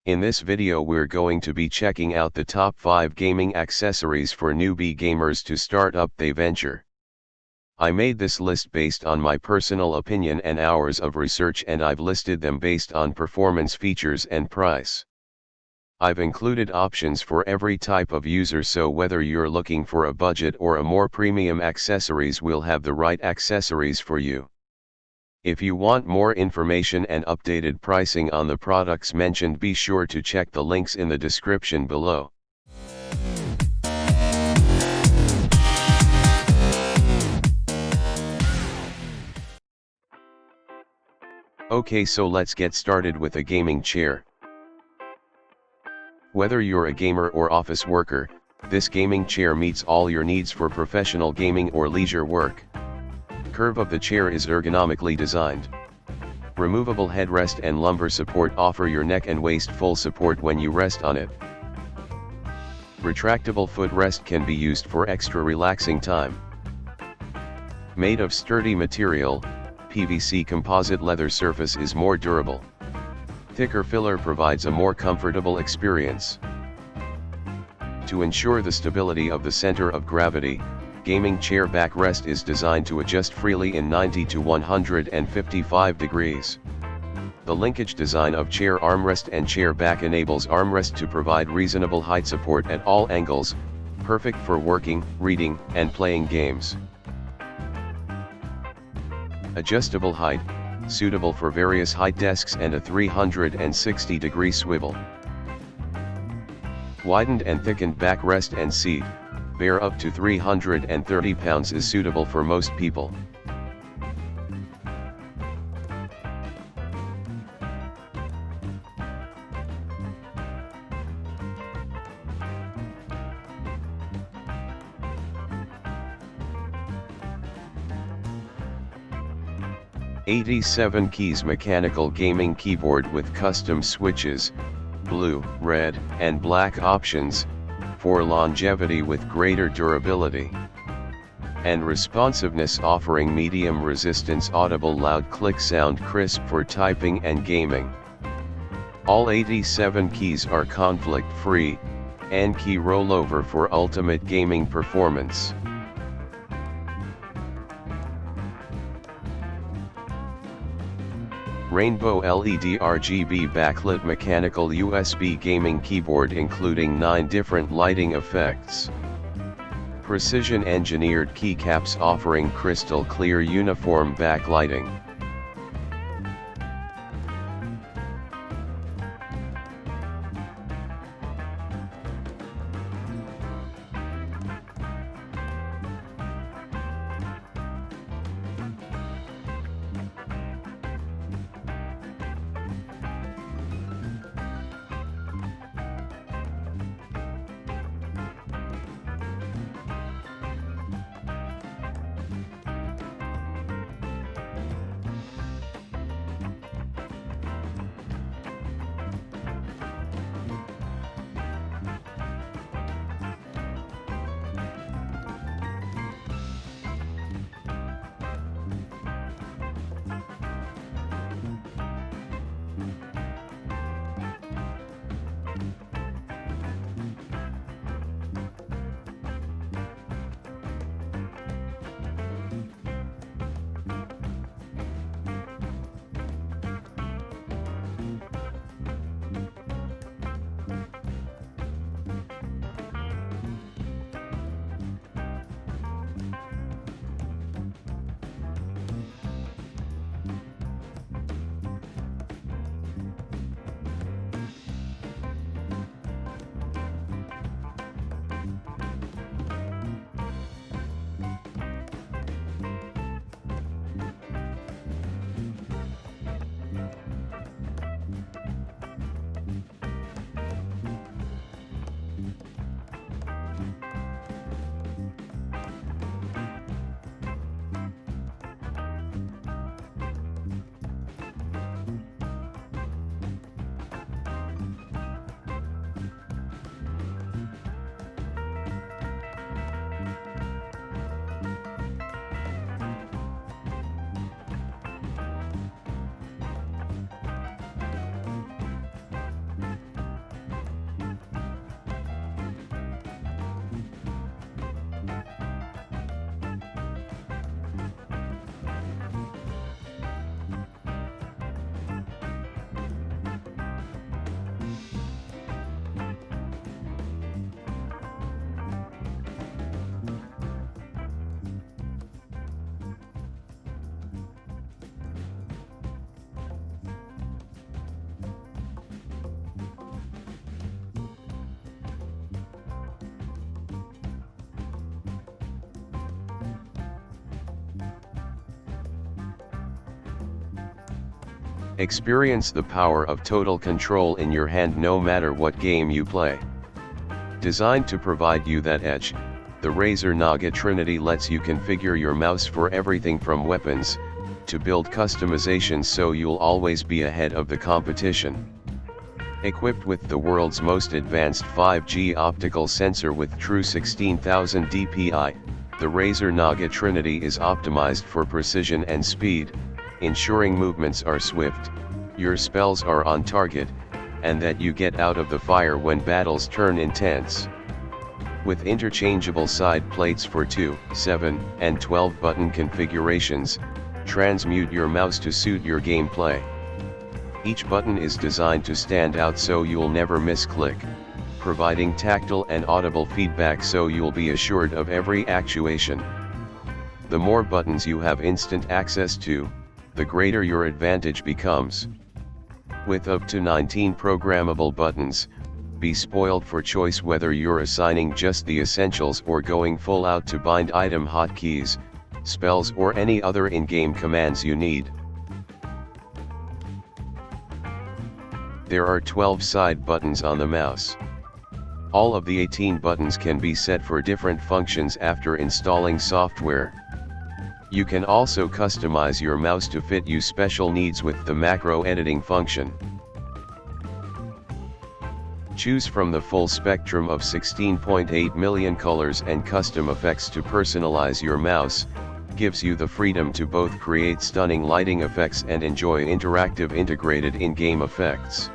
In this video we're going to be checking out the top 5 gaming accessories for newbie gamers to start up their venture. I made this list based on my personal opinion and hours of research, and I've listed them based on performance, features and price. I've included options for every type of user, so whether you're looking for a budget or a more premium accessories, we'll have the right accessories for you. If you want more information and updated pricing on the products mentioned, be sure to check the links in the description below. Okay, so let's get started with a gaming chair. Whether you're a gamer or office worker, this gaming chair meets all your needs for professional gaming or leisure work. Curve of the chair is ergonomically designed. Removable headrest and lumbar support offer your neck and waist full support when you rest on it. Retractable footrest can be used for extra relaxing time. Made of sturdy material, PVC composite leather surface is more durable. Thicker filler provides a more comfortable experience. To ensure the stability of the center of gravity, gaming chair backrest is designed to adjust freely in 90 to 155 degrees. The linkage design of chair armrest and chair back enables armrest to provide reasonable height support at all angles, perfect for working, reading, and playing games. Adjustable height, suitable for various height desks and a 360-degree swivel. Widened and thickened backrest and seat, bear up to 330 pounds, is suitable for most people. '87 keys mechanical gaming keyboard with custom switches, blue, red, and black options, for longevity with greater durability and responsiveness, offering medium resistance, audible loud click sound, crisp for typing and gaming. All 87 keys are conflict free, and key rollover for ultimate gaming performance. Rainbow LED RGB backlit mechanical USB gaming keyboard, including 9 different lighting effects. Precision engineered keycaps offering crystal clear uniform backlighting. Experience the power of total control in your hand no matter what game you play. Designed to provide you that edge, the Razer Naga Trinity lets you configure your mouse for everything from weapons, to build customizations so you'll always be ahead of the competition. Equipped with the world's most advanced 5G optical sensor with true 16,000 dpi, the Razer Naga Trinity is optimized for precision and speed, ensuring movements are swift, your spells are on target, and that you get out of the fire when battles turn intense. With interchangeable side plates for 2, 7, and 12 button configurations, transmute your mouse to suit your gameplay. Each button is designed to stand out so you'll never misclick, providing tactile and audible feedback so you'll be assured of every actuation. The more buttons you have instant access to, the greater your advantage becomes. With up to 19 programmable buttons, be spoiled for choice whether you're assigning just the essentials or going full out to bind item hotkeys, spells or any other in-game commands you need. There are 12 side buttons on the mouse. All of the 18 buttons can be set for different functions after installing software. You can also customize your mouse to fit your special needs with the macro editing function. Choose from the full spectrum of 16.8 million colors and custom effects to personalize your mouse, gives you the freedom to both create stunning lighting effects and enjoy interactive integrated in-game effects.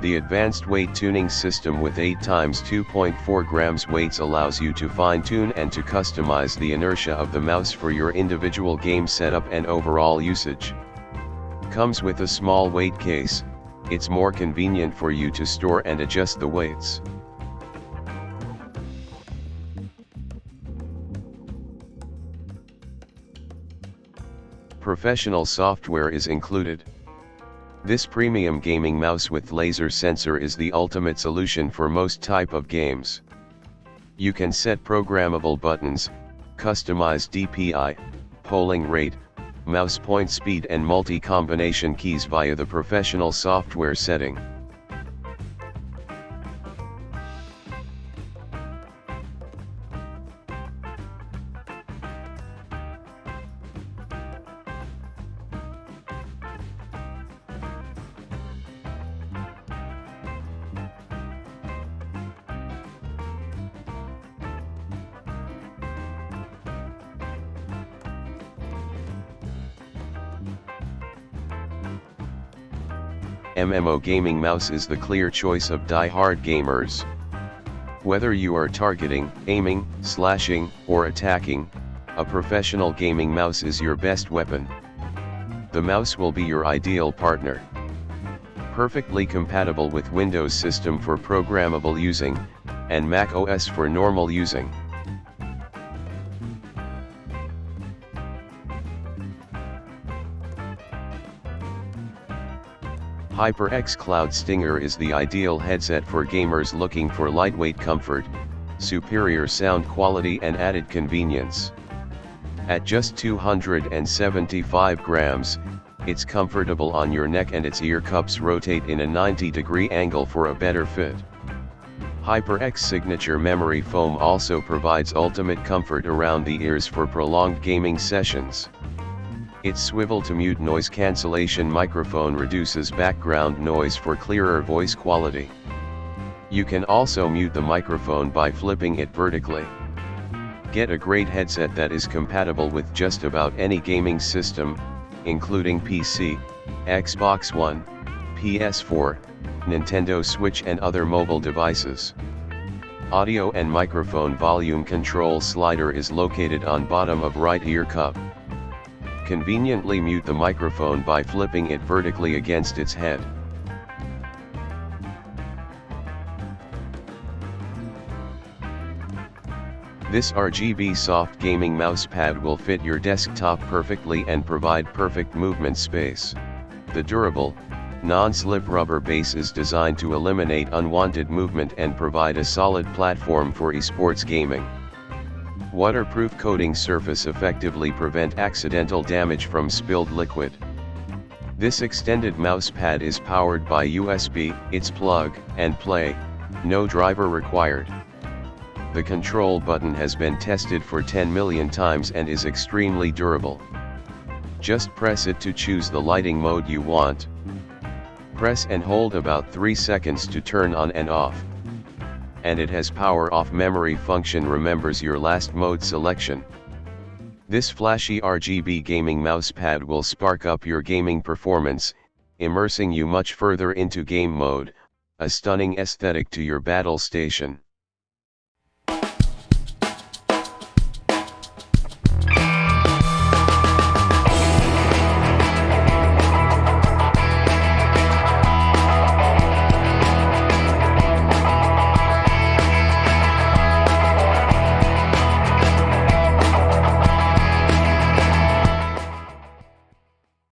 The advanced weight tuning system with 8 times 2.4 grams weights allows you to fine-tune and to customize the inertia of the mouse for your individual game setup and overall usage. Comes with a small weight case, it's more convenient for you to store and adjust the weights. Professional software is included. This premium gaming mouse with laser sensor is the ultimate solution for most type of games. You can set programmable buttons, customize DPI, polling rate, mouse point speed and multi-combination keys via the professional software setting. MMO gaming mouse is the clear choice of die-hard gamers. Whether you are targeting, aiming, slashing, or attacking, a professional gaming mouse is your best weapon. The mouse will be your ideal partner. Perfectly compatible with Windows system for programmable using, and Mac OS for normal using. HyperX Cloud Stinger is the ideal headset for gamers looking for lightweight comfort, superior sound quality and added convenience. At just 275 grams, it's comfortable on your neck and its ear cups rotate in a 90-degree angle for a better fit. HyperX Signature Memory Foam also provides ultimate comfort around the ears for prolonged gaming sessions. Its swivel-to-mute noise cancellation microphone reduces background noise for clearer voice quality. You can also mute the microphone by flipping it vertically. Get a great headset that is compatible with just about any gaming system, including PC, Xbox One, PS4, Nintendo Switch and other mobile devices. Audio and microphone volume control slider is located on bottom of right ear cup. Conveniently mute the microphone by flipping it vertically against its head. This RGB soft gaming mousepad will fit your desktop perfectly and provide perfect movement space. The durable, non-slip rubber base is designed to eliminate unwanted movement and provide a solid platform for esports gaming. Waterproof coating surface effectively prevent accidental damage from spilled liquid. This extended mousepad is powered by USB, it's plug and play, no driver required. The control button has been tested for 10 million times and is extremely durable. Just press it to choose the lighting mode you want. Press and hold about 3 seconds to turn on and off. And it has power off memory function, remembers your last mode selection. This flashy RGB gaming mousepad will spark up your gaming performance, immersing you much further into game mode, a stunning aesthetic to your battle station.